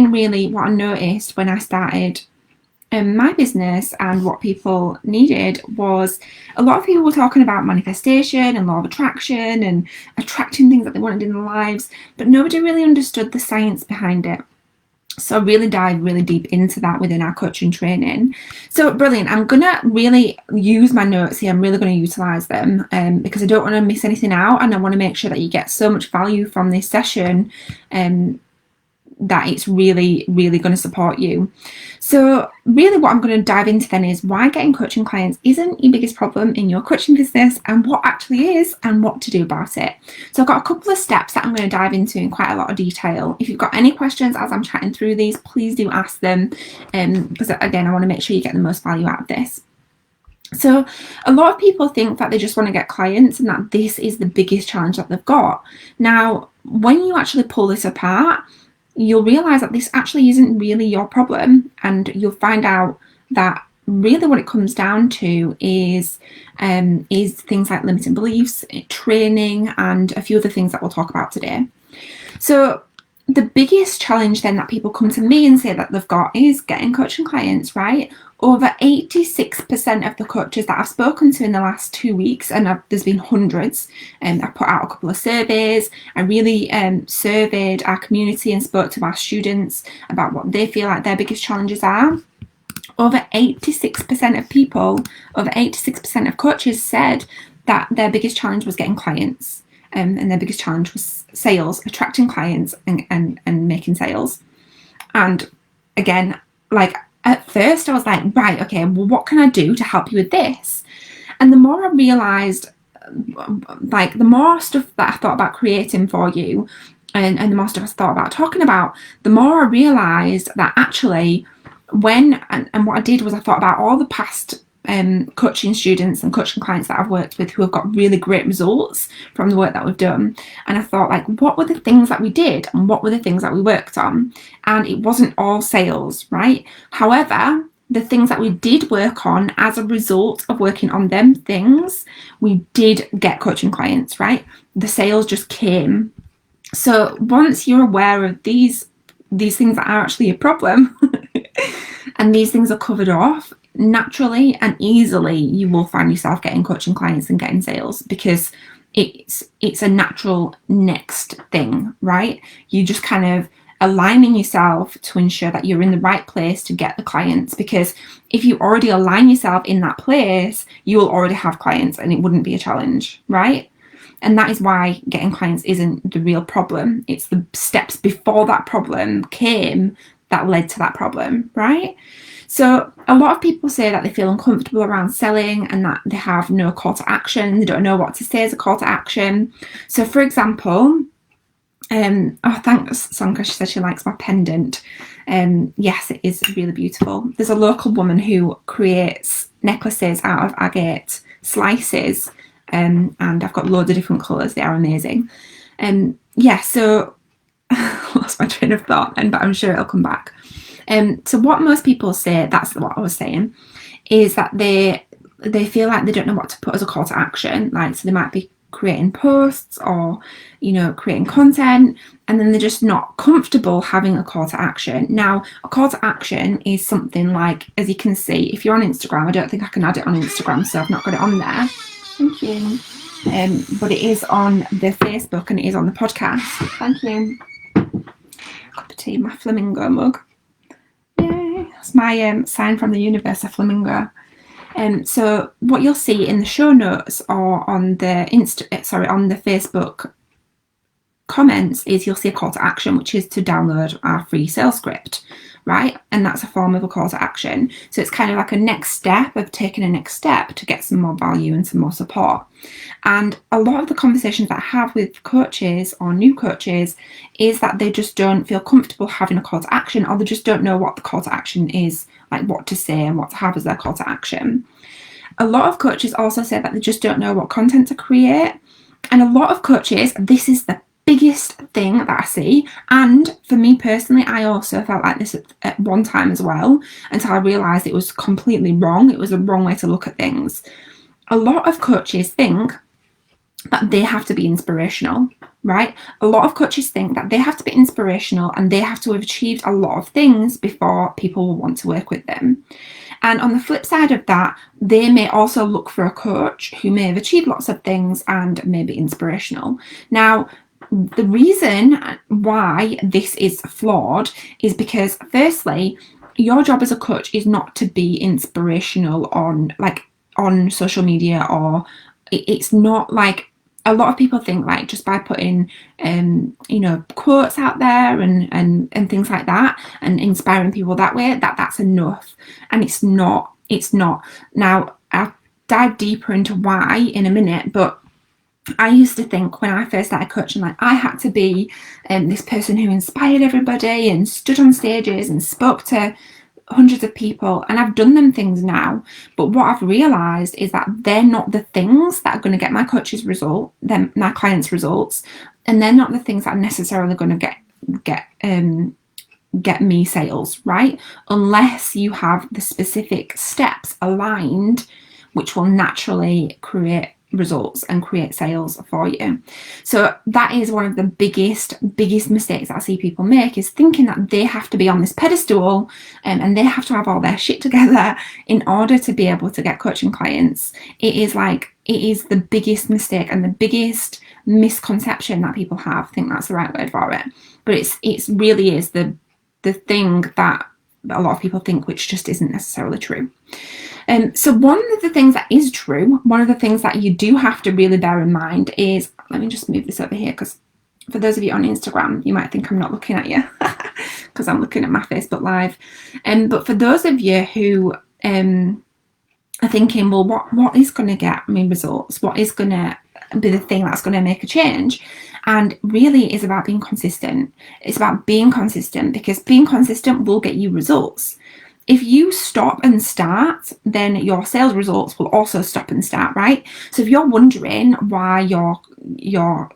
then really what I noticed when I started my business and what people needed was a lot of people were talking about manifestation and law of attraction and attracting things that they wanted in their lives, but nobody really understood the science behind it. So I really dive really deep into that within our coaching training. So brilliant. I'm going to really use my notes here. I'm really going to utilize them because I don't want to miss anything out, and I want to make sure that you get so much value from this session that it's really, really going to support you. So really what I'm going to dive into then is why getting coaching clients isn't your biggest problem in your coaching business, and what actually is, and what to do about it. So I've got a couple of steps that I'm going to dive into in quite a lot of detail. If you've got any questions as I'm chatting through these, please do ask them, because again, I want to make sure you get the most value out of this. So a lot of people think that they just want to get clients and that this is the biggest challenge that they've got. Now, when you actually pull this apart, you'll realize that this actually isn't really your problem, and you'll find out that really what it comes down to is things like limiting beliefs, training, and a few other things that we'll talk about today. So the biggest challenge then that people come to me and say that they've got is getting coaching clients, right? Over 86% of the coaches that I've spoken to in the last 2 weeks, and there's been hundreds, and I've put out a couple of surveys. I really surveyed our community and spoke to our students about what they feel like their biggest challenges are. Over 86% of people, over 86% of coaches said that their biggest challenge was getting clients, and their biggest challenge was sales, attracting clients and making sales. And again, like, at first I was like, right, okay, well, what can I do to help you with this? And the more I realized, like, the more stuff that I thought about creating for you, and the more stuff I thought about talking about, the more I realized that actually and what I did was I thought about all the past coaching students and coaching clients that I've worked with who have got really great results from the work that we've done. And I thought, like, what were the things that we did and what were the things that we worked on? And it wasn't all sales, right? However, the things that we did work on as a result of working on them things, we did get coaching clients, right? The sales just came. So once you're aware of these things that are actually a problem and these things are covered off, naturally and easily you will find yourself getting coaching clients and getting sales, because it's a natural next thing, right? You just kind of aligning yourself to ensure that you're in the right place to get the clients, because if you already align yourself in that place, you will already have clients and it wouldn't be a challenge, right? And that is why getting clients isn't the real problem. It's the steps before that problem came that led to that problem, right? So a lot of people say that they feel uncomfortable around selling and that they have no call to action. They don't know what to say as a call to action. So for example, thanks, Sonka, she said she likes my pendant. Yes, it is really beautiful. There's a local woman who creates necklaces out of agate slices, and I've got loads of different colours. They are amazing. So I lost my train of thought then, but I'm sure it'll come back. So what most people say, that's what I was saying, is that they feel like they don't know what to put as a call to action. Like, so they might be creating posts or, creating content, and then they're just not comfortable having a call to action. Now, a call to action is something like, as you can see, if you're on Instagram, I don't think I can add it on Instagram, so I've not got it on there. Thank you. But it is on the Facebook and it is on the podcast. Thank you. Cup of tea, my flamingo mug. Yay. That's my sign from the universe, a flamingo. So what you'll see in the show notes or on the on the Facebook comments is you'll see a call to action, which is to download our free sales script, right? And that's a form of a call to action. So it's kind of like a next step of taking a next step to get some more value and some more support. And a lot of the conversations that I have with coaches or new coaches is that they just don't feel comfortable having a call to action, or they just don't know what the call to action is, like what to say and what to have as their call to action. A lot of coaches also say that they just don't know what content to create. And a lot of coaches, this is the biggest thing that I see, and for me personally, I also felt like this at one time as well, until I realised it was completely wrong. It was a wrong way to look at things. A lot of coaches think that they have to be inspirational, right? A lot of coaches think that they have to be inspirational and they have to have achieved a lot of things before people will want to work with them. And on the flip side of that, they may also look for a coach who may have achieved lots of things and may be inspirational. Now, the reason why this is flawed is because, firstly, your job as a coach is not to be inspirational on social media, or it's not like a lot of people think like just by putting quotes out there and things like that and inspiring people that way, that's enough. And it's not. Now I'll dive deeper into why in a minute, but I used to think when I first started coaching, like I had to be this person who inspired everybody and stood on stages and spoke to hundreds of people, and I've done them things now, but what I've realized is that they're not the things that are going to get my coach's result, then my clients' results, and they're not the things that are necessarily going to get me sales, right? Unless you have the specific steps aligned, which will naturally create results and create sales for you. So that is one of the biggest mistakes that I see people make, is thinking that they have to be on this pedestal and they have to have all their shit together in order to be able to get coaching clients. It is the biggest mistake and the biggest misconception that people have. I think that's the right word for it. But it's really is the thing that a lot of people think, which just isn't necessarily true. So one of the things that is true, one of the things that you do have to really bear in mind is, let me just move this over here, because for those of you on Instagram, you might think I'm not looking at you because I'm looking at my Facebook Live. But for those of you who are thinking, well, what is going to get me results? What is going to be the thing that's going to make a change? And really is about being consistent. It's about being consistent, because being consistent will get you results. If you stop and start, then your sales results will also stop and start, right? So if you're wondering why your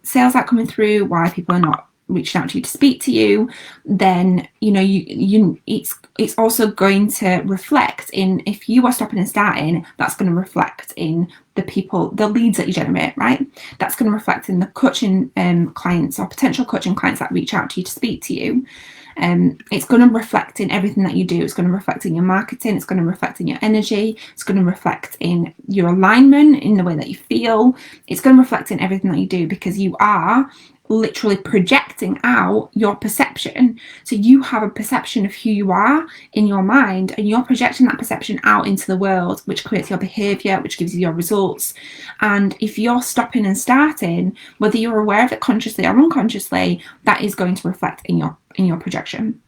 sales aren't coming through, why people are not reaching out to you to speak to you, then it's also going to reflect in, if you are stopping and starting, that's going to reflect in the leads that you generate, right? That's going to reflect in the coaching clients or potential coaching clients that reach out to you to speak to you. It's going to reflect in everything that you do. It's going to reflect in your marketing. It's going to reflect in your energy. It's going to reflect in your alignment, in the way that you feel. It's going to reflect in everything that you do, because you are literally projecting out your perception. So you have a perception of who you are in your mind, and you're projecting that perception out into the world, which creates your behavior, which gives you your results. And if you're stopping and starting, whether you're aware of it consciously or unconsciously, that is going to reflect in your projection.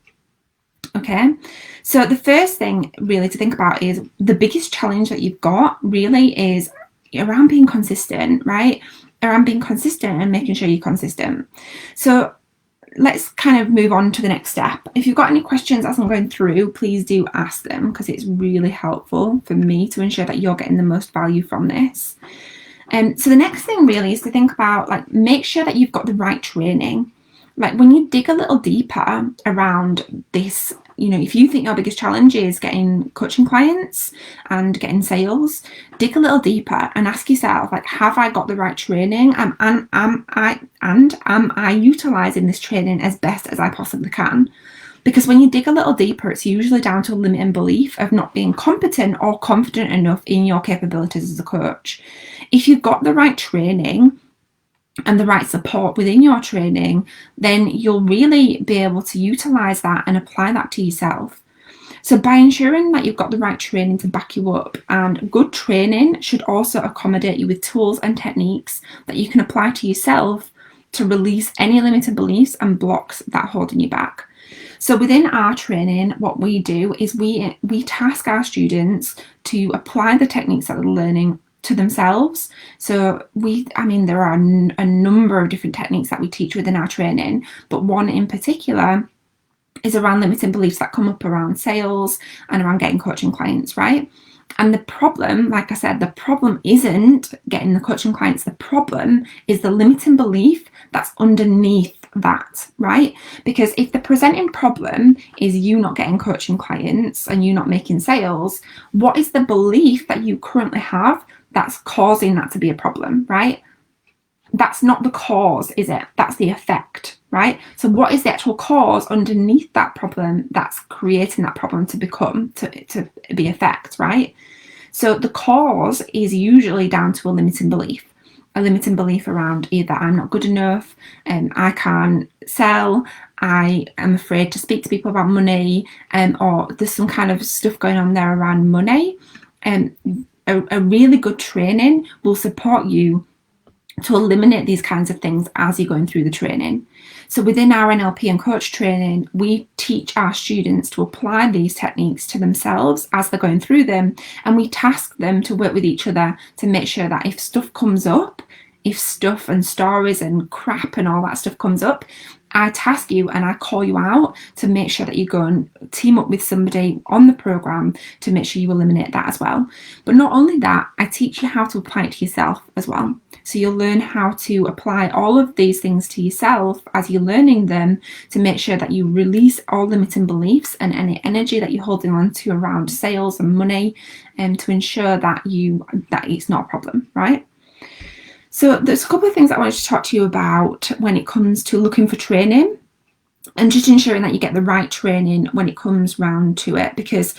Okay, so the first thing really to think about is the biggest challenge that you've got really is around being consistent, right? Around being consistent and making sure you're consistent. So let's kind of move on to the next step. If you've got any questions as I'm going through, please do ask them, because it's really helpful for me to ensure that you're getting the most value from this. So the next thing really is to think about, like, make sure that you've got the right training. Like, when you dig a little deeper around this, if you think your biggest challenge is getting coaching clients and getting sales, dig a little deeper and ask yourself, like, have I got the right training? Am I utilizing this training as best as I possibly can? Because when you dig a little deeper, it's usually down to a limiting belief of not being competent or confident enough in your capabilities as a coach. If you've got the right training and the right support within your training, then you'll really be able to utilize that and apply that to yourself. So by ensuring that you've got the right training to back you up, and good training should also accommodate you with tools and techniques that you can apply to yourself to release any limited beliefs and blocks that are holding you back. So within our training, what we do is we task our students to apply the techniques that they're learning to themselves. So there are a number of different techniques that we teach within our training, but one in particular is around limiting beliefs that come up around sales and around getting coaching clients, right? And the problem, like I said, the problem isn't getting the coaching clients. The problem is the limiting belief that's underneath that, right? Because if the presenting problem is you not getting coaching clients and you not making sales, what is the belief that you currently have that's causing that to be a problem, right? that's not the cause, is it? That's the effect, right? So what is the actual cause underneath that problem that's creating that problem to be effect, right? So the cause is usually down to a limiting belief around either I'm not good enough, I can't sell, I am afraid to speak to people about money, or there's some kind of stuff going on there around money. A really good training will support you to eliminate these kinds of things as you're going through the training. So within our NLP and coach training, we teach our students to apply these techniques to themselves as they're going through them, and we task them to work with each other to make sure that if stuff comes up, if stuff and stories and crap and all that stuff comes up, I task you and I call you out to make sure that you go and team up with somebody on the program to make sure you eliminate that as well. But not only that, I teach you how to apply it to yourself as well. So you'll learn how to apply all of these things to yourself as you're learning them to make sure that you release all limiting beliefs and any energy that you're holding on to around sales and money, and to ensure that it's not a problem, right? So there's a couple of things I wanted to talk to you about when it comes to looking for training and just ensuring that you get the right training when it comes round to it. Because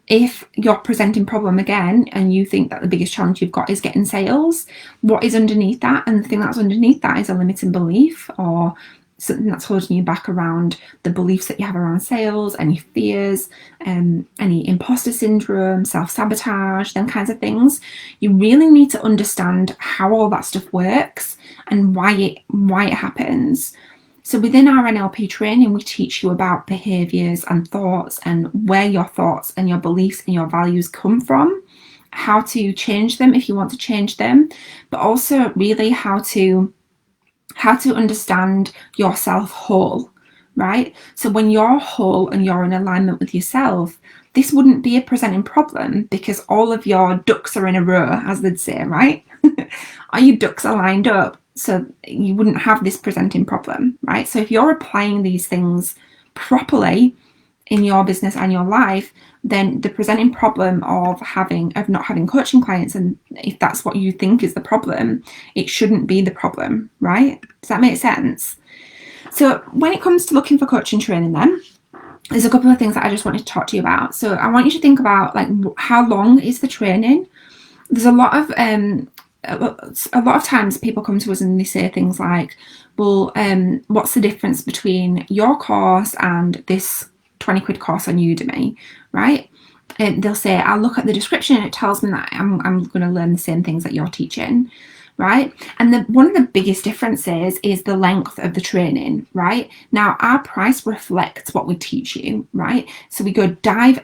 if you're presenting problem again and you think that the biggest challenge you've got is getting sales, what is underneath that? And the thing that's underneath that is a limiting belief or something that's holding you back around the beliefs that you have around sales, any fears, any imposter syndrome, self-sabotage, them kinds of things. You really need to understand how all that stuff works and why it happens. So within our NLP training, we teach you about behaviors and thoughts and where your thoughts and your beliefs and your values come from, how to change them if you want to change them, but also really how to understand yourself whole, right? So when you're whole and you're in alignment with yourself, this wouldn't be a presenting problem because all of your ducks are in a row, as they'd say, right? All your ducks are lined up, so you wouldn't have this presenting problem, right? So if you're applying these things properly in your business and your life, then the presenting problem of not having coaching clients, and if that's what you think is the problem, it shouldn't be the problem, right? Does that make sense? So when it comes to looking for coaching training, then there's a couple of things that I just wanted to talk to you about. So I want you to think about, like, how long is the training? There's a lot of times people come to us and they say things like, well, what's the difference between your course and this 20 quid course on Udemy, right? And they'll say, I'll look at the description and it tells me that I'm going to learn the same things that you're teaching, right? And one of the biggest differences is the length of the training, right? Now, our price reflects what we teach you, right? So we dive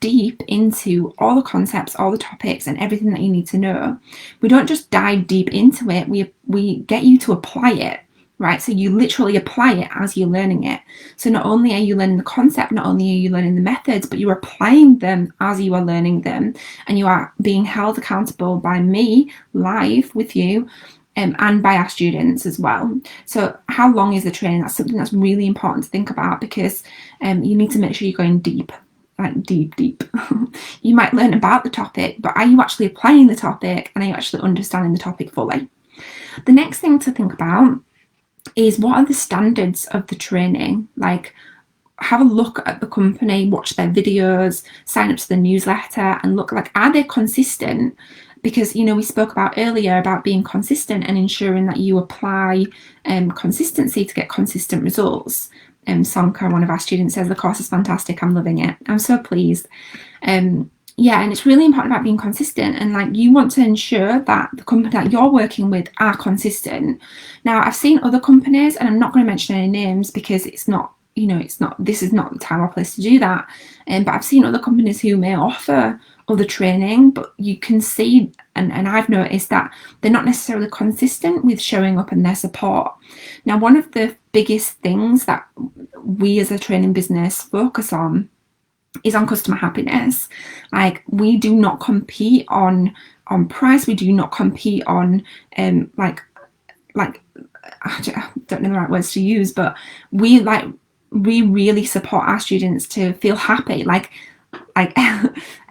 deep into all the concepts, all the topics and everything that you need to know. We don't just dive deep into it, we get you to apply it. Right, so you literally apply it as you're learning it. So not only are you learning the concept, not only are you learning the methods, but you're applying them as you are learning them, and you are being held accountable by me live with you, and by our students as well. So how long is the training? That's something that's really important to think about, because you need to make sure you're going deep, like deep. You might learn about the topic, but are you actually applying the topic, and are you actually understanding the topic fully? The next thing to think about is, what are the standards of the training? Like, have a look at the company, watch their videos, sign up to the newsletter, and look, like, are they consistent? Because, we spoke about earlier about being consistent and ensuring that you apply consistency to get consistent results. Sonka, one of our students, says the course is fantastic. I'm loving it. I'm so pleased. Yeah, and it's really important about being consistent, and like, you want to ensure that the company that you're working with are consistent. Now, I've seen other companies, and I'm not going to mention any names because this is not the time or place to do that. But I've seen other companies who may offer other training, but you can see, and I've noticed that they're not necessarily consistent with showing up and their support. Now, one of the biggest things that we as a training business focus on is on customer happiness. Like, we do not compete on price. We do not compete on like I don't know the right words to use, but we really support our students to feel happy. Like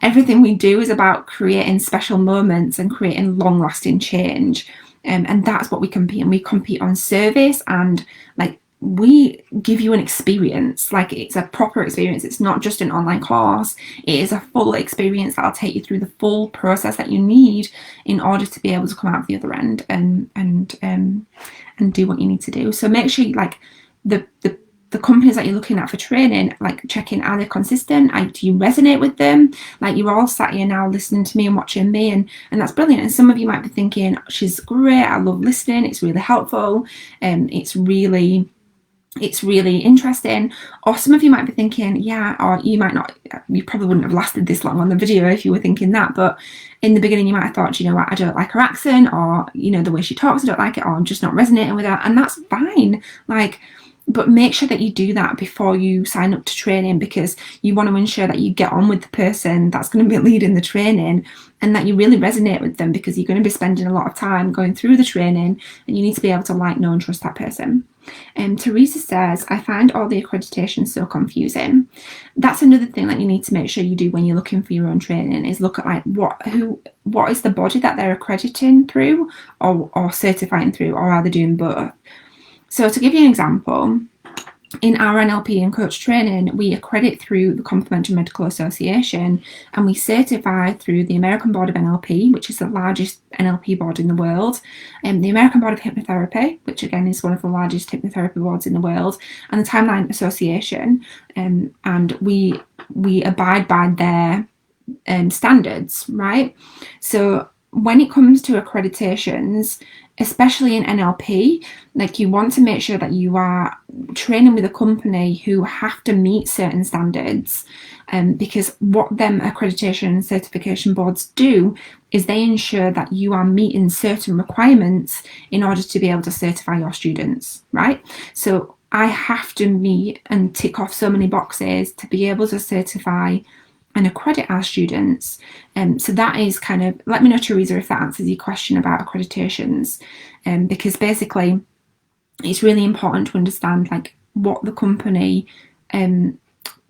everything we do is about creating special moments and creating long-lasting change. And that's what we compete on. We compete on service, and like we give you an experience, like it's a proper experience. It's not just an online course. It is a full experience that'll take you through the full process that you need in order to be able to come out the other end and do what you need to do. So make sure like the companies that you're looking at for training, like checking, are they consistent? Do you resonate with them? Like you're all sat here now listening to me and watching me, and that's brilliant. And some of you might be thinking, she's great, I love listening, it's really helpful, it's really interesting. Or some of you might be thinking, yeah, or you might not, you probably wouldn't have lasted this long on the video if you were thinking that, but in the beginning you might have thought, you know what, I don't like her accent, or you know, the way she talks, I don't like it, or I'm just not resonating with her, and that's fine. Like, but make sure that you do that before you sign up to training, because you want to ensure that you get on with the person that's going to be leading the training, and that you really resonate with them, because you're going to be spending a lot of time going through the training, and you need to be able to like, know and trust that person. Teresa says, I find all the accreditations so confusing. That's another thing that you need to make sure you do when you're looking for your own training, is look at like what is the body that they're accrediting through or certifying through, or are they doing both? So to give you an example, in our NLP and coach training, we accredit through the Complementary Medical Association, and we certify through the American Board of NLP, which is the largest NLP board in the world, and the American Board of Hypnotherapy, which again is one of the largest hypnotherapy boards in the world, and the Timeline Association, and we abide by their standards, right? So when it comes to accreditations, especially in NLP, like you want to make sure that you are training with a company who have to meet certain standards, because what them accreditation and certification boards do is they ensure that you are meeting certain requirements in order to be able to certify your students, right? So I have to meet and tick off so many boxes to be able to certify and accredit our students. So that is kind of, let me know, Teresa, if that answers your question about accreditations, because basically it's really important to understand like what the company, who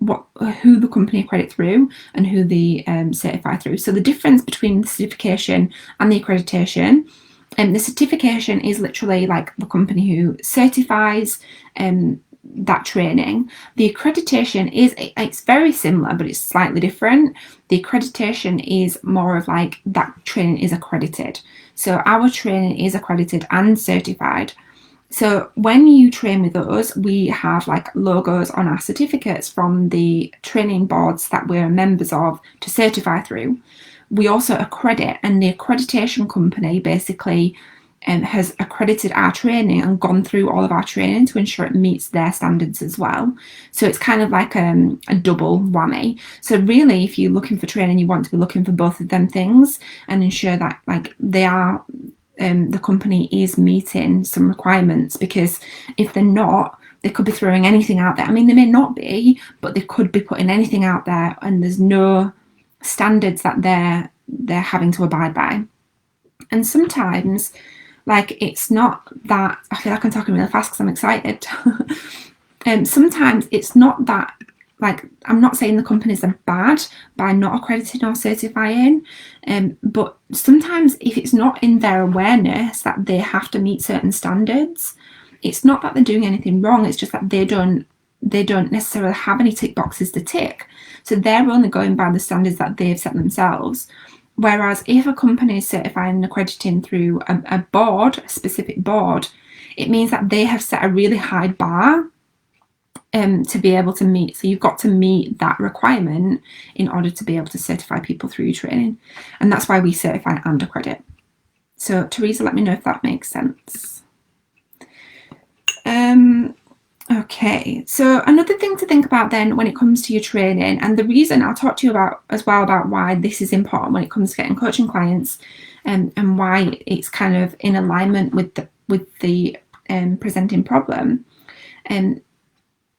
the company accredit through and who they certify through. So the difference between the certification and the accreditation, the certification is literally like the company who certifies that training. The accreditation it's very similar, but it's slightly different. The accreditation is more of like that training is accredited. So our training is accredited and certified. So when you train with us, we have like logos on our certificates from the training boards that we're members of to certify through. We also accredit, and the accreditation company basically has accredited our training and gone through all of our training to ensure it meets their standards as well. So it's kind of like a double whammy. So really, if you're looking for training, you want to be looking for both of them things and ensure that like they are, the company is meeting some requirements, because if they're not, they could be throwing anything out there. I mean, they may not be, but they could be putting anything out there, and there's no standards that they're having to abide by. And sometimes, like, it's not that, I feel like I'm talking really fast because I'm excited. Sometimes it's not that, like, I'm not saying the companies are bad by not accrediting or certifying, but sometimes if it's not in their awareness that they have to meet certain standards, it's not that they're doing anything wrong, it's just that they don't necessarily have any tick boxes to tick. So they're only going by the standards that they've set themselves. Whereas if a company is certifying and accrediting through a board, a specific board, it means that they have set a really high bar to be able to meet. So you've got to meet that requirement in order to be able to certify people through your training. And that's why we certify and accredit. So Teresa, let me know if that makes sense. Okay, so another thing to think about then when it comes to your training, and the reason I'll talk to you about as well about why this is important when it comes to getting coaching clients, and why it's kind of in alignment with the presenting problem.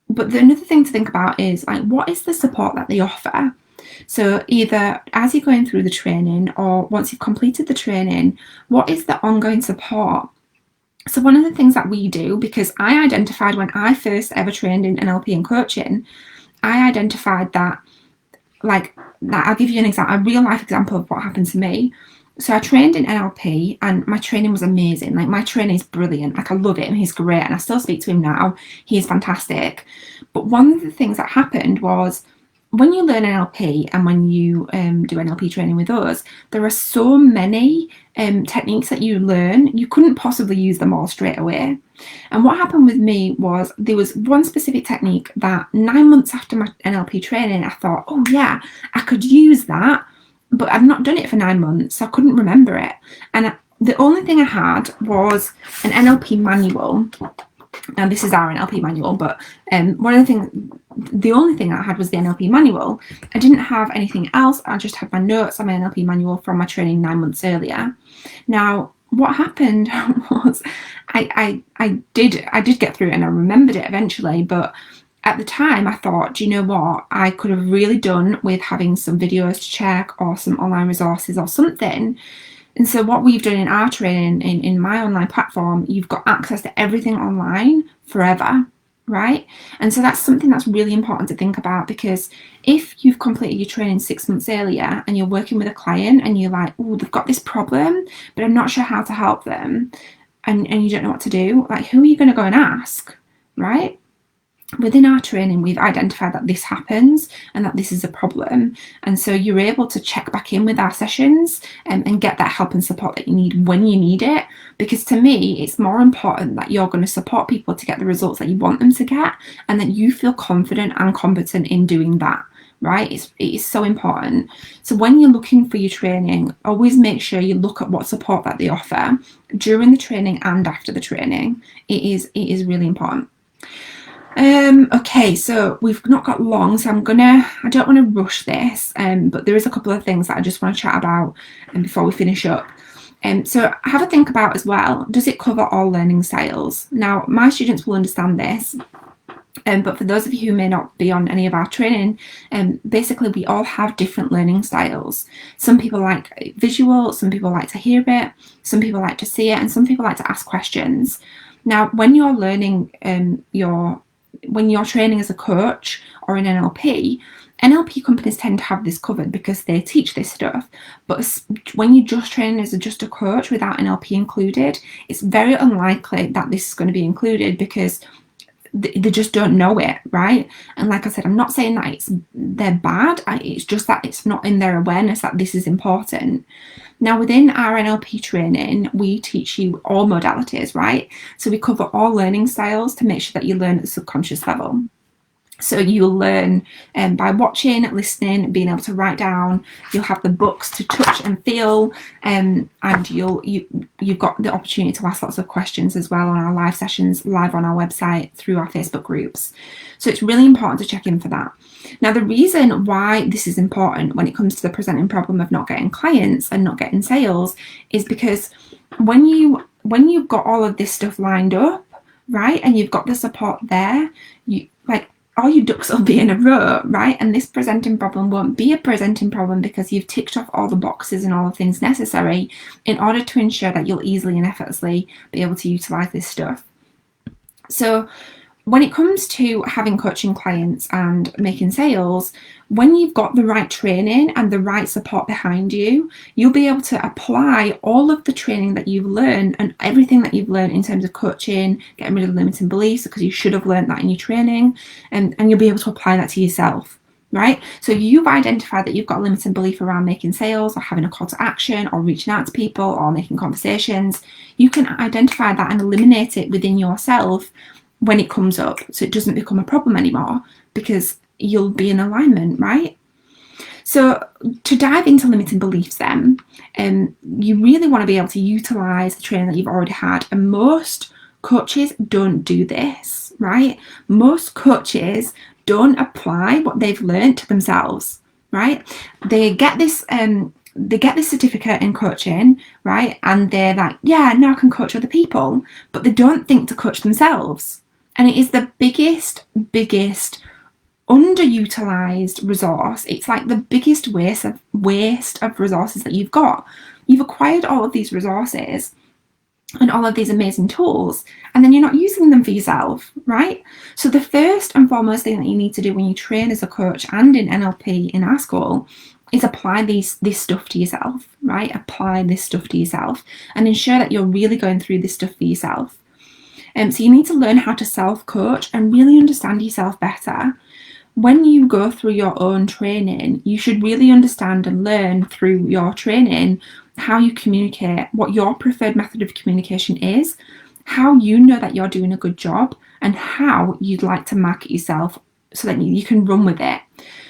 But another thing to think about is like, what is the support that they offer? So either as you're going through the training or once you've completed the training, what is the ongoing support? So one of the things that we do, because I identified when I first ever trained in NLP and coaching, I identified that, like, I'll give you an example, a real life example of what happened to me. So I trained in NLP and my training was amazing. Like my trainer is brilliant. Like I love him. He's great. And I still speak to him now. He is fantastic. But one of the things that happened was when you learn NLP and when you do NLP training with us, there are so many techniques that you learn, you couldn't possibly use them all straight away. And what happened with me was there was one specific technique that 9 months after my NLP training, I thought, oh yeah, I could use that. But I'd not done it for 9 months, so I couldn't remember it. And the only thing I had was an NLP manual. Now this is our NLP manual, but the only thing I had was the NLP manual. I didn't have anything else. I just had my notes on my NLP manual from my training 9 months earlier. Now, what happened was I did get through it and I remembered it eventually, but at the time I thought, do you know what, I could have really done with having some videos to check or some online resources or something. And so what we've done in our training, in my online platform, you've got access to everything online forever, right? And so that's something that's really important to think about, because if you've completed your training 6 months earlier and you're working with a client and you're like, oh, they've got this problem, but I'm not sure how to help them, and you don't know what to do, like, who are you going to go and ask, right? Within our training, we've identified that this happens and that this is a problem. And so you're able to check back in with our sessions and get that help and support that you need when you need it. Because to me, it's more important that you're going to support people to get the results that you want them to get and that you feel confident and competent in doing that. Right? It is so important. So when you're looking for your training, always make sure you look at what support that they offer during the training and after the training. It is really important. Okay, so we've not got long, so I don't want to rush this, but there is a couple of things that I just want to chat about before we finish up. So have a think about as well, does it cover all learning styles? Now, my students will understand this, but for those of you who may not be on any of our training, basically we all have different learning styles. Some people like visual, some people like to hear it, some people like to see it, and some people like to ask questions. Now, when you're learning when you're training as a coach or in NLP companies tend to have this covered because they teach this stuff. But when you're just training as just a coach without NLP included, it's very unlikely that this is going to be included because they just don't know it, right? And like I said, I'm not saying that they're bad. It's just that it's not in their awareness that this is important. Now, within our NLP training, we teach you all modalities, right? So we cover all learning styles to make sure that you learn at the subconscious level. So you'll learn by watching, listening, being able to write down. You'll have the books to touch and feel, and you've got the opportunity to ask lots of questions as well on our live sessions, live on our website, through our Facebook groups. So it's really important to check in for that. Now, the reason why this is important when it comes to the presenting problem of not getting clients and not getting sales is because when you've got all of this stuff lined up, right, and you've got the support there, all your ducks will be in a row, right? And this presenting problem won't be a presenting problem because you've ticked off all the boxes and all the things necessary in order to ensure that you'll easily and effortlessly be able to utilize this stuff. So when it comes to having coaching clients and making sales, when you've got the right training and the right support behind you, you'll be able to apply all of the training that you've learned and everything that you've learned in terms of coaching, getting rid of limiting beliefs, because you should have learned that in your training, and you'll be able to apply that to yourself, right? So if you've identified that you've got a limiting belief around making sales or having a call to action or reaching out to people or making conversations, you can identify that and eliminate it within yourself when it comes up, so it doesn't become a problem anymore because you'll be in alignment, right? So to dive into limiting beliefs then, you really want to be able to utilize the training that you've already had, and most coaches don't do this, right? Most coaches don't apply what they've learned to themselves, right? They get this certificate in coaching, right? And they're like, yeah, now I can coach other people, but they don't think to coach themselves. And it is the biggest underutilized resource. It's like the biggest waste of resources that you've got. You've acquired all of these resources and all of these amazing tools, and then you're not using them for yourself, right? So the first and foremost thing that you need to do when you train as a coach and in NLP in our school is apply this stuff to yourself, right? Apply this stuff to yourself and ensure that you're really going through this stuff for yourself. So you need to learn how to self-coach and really understand yourself better. When you go through your own training, you should really understand and learn through your training how you communicate, what your preferred method of communication is, how you know that you're doing a good job, and how you'd like to market yourself so that you can run with it.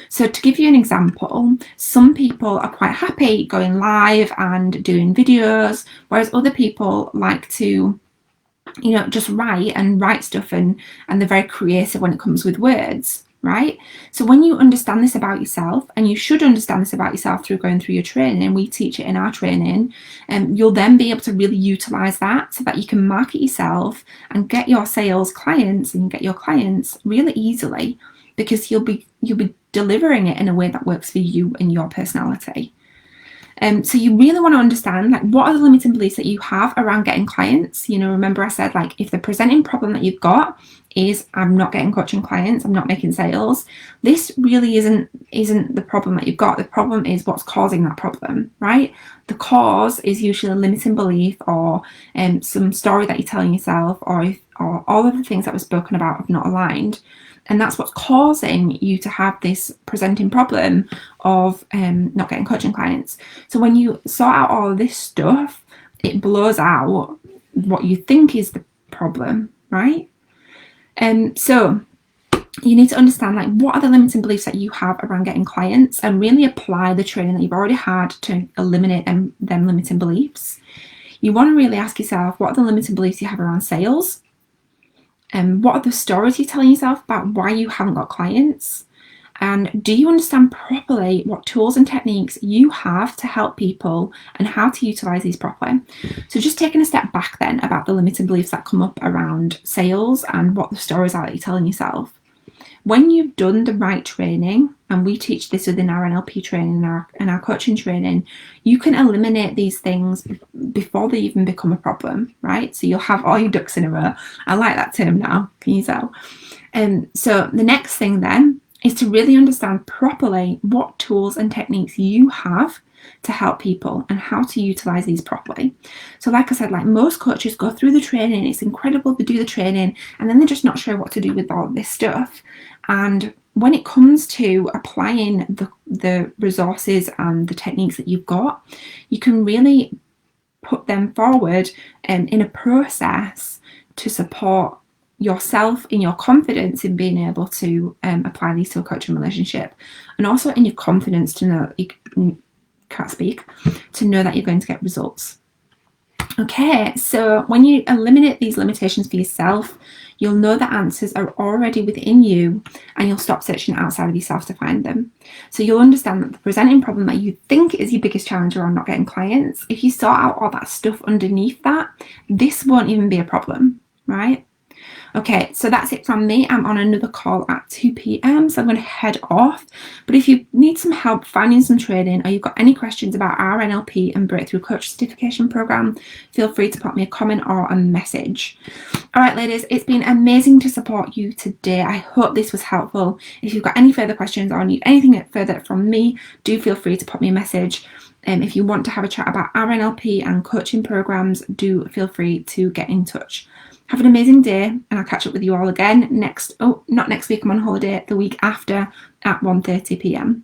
So to give you an example, some people are quite happy going live and doing videos, whereas other people like to, just write stuff and they're very creative when it comes with words, right? So when you understand this about yourself, and you should understand this about yourself through going through your training, and we teach it in our training, you'll then be able to really utilize that so that you can market yourself and get your sales clients and get your clients really easily, because you'll be delivering it in a way that works for you and your personality. So you really want to understand, like, what are the limiting beliefs that you have around getting clients. Remember I said, like, if the presenting problem that you've got is I'm not getting coaching clients, I'm not making sales, this really isn't the problem that you've got. The problem is what's causing that problem, right? The cause is usually a limiting belief or some story that you're telling yourself, or all of the things that were spoken about have not aligned. And that's what's causing you to have this presenting problem of not getting coaching clients. So when you sort out all of this stuff, it blows out what you think is the problem, right? So you need to understand, like, what are the limiting beliefs that you have around getting clients, and really apply the training that you've already had to eliminate them limiting beliefs. You want to really ask yourself, what are the limiting beliefs you have around sales? What are the stories you're telling yourself about why you haven't got clients? And do you understand properly what tools and techniques you have to help people and how to utilize these properly? So just taking a step back then about the limiting beliefs that come up around sales and what the stories are that you're telling yourself. When you've done the right training, and we teach this within our NLP training and our coaching training, you can eliminate these things before they even become a problem, right? So you'll have all your ducks in a row. I like that term now, can you tell? So the next thing then is to really understand properly what tools and techniques you have to help people and how to utilize these properly. So like I said, like, most coaches go through the training, it's incredible, they do the training, and then they're just not sure what to do with all this stuff. And when it comes to applying the resources and the techniques that you've got, you can really put them forward in a process to support yourself in your confidence in being able to apply these to a coaching relationship, and also in your confidence to know to know that you're going to get results. Okay, so when you eliminate these limitations for yourself, you'll know the answers are already within you, and you'll stop searching outside of yourself to find them. So you'll understand that the presenting problem that you think is your biggest challenge around not getting clients, if you sort out all that stuff underneath that, this won't even be a problem, right? Okay, so that's it from me. I'm on another call at 2 p.m, so I'm going to head off. But if you need some help finding some training, or you've got any questions about our NLP and Breakthrough Coach Certification Program, feel free to pop me a comment or a message. All right, ladies, it's been amazing to support you today. I hope this was helpful. If you've got any further questions or need anything further from me, do feel free to pop me a message. If you want to have a chat about our NLP and coaching programs, do feel free to get in touch. Have an amazing day, and I'll catch up with you all again not next week, I'm on holiday, the week after at 1:30 p.m.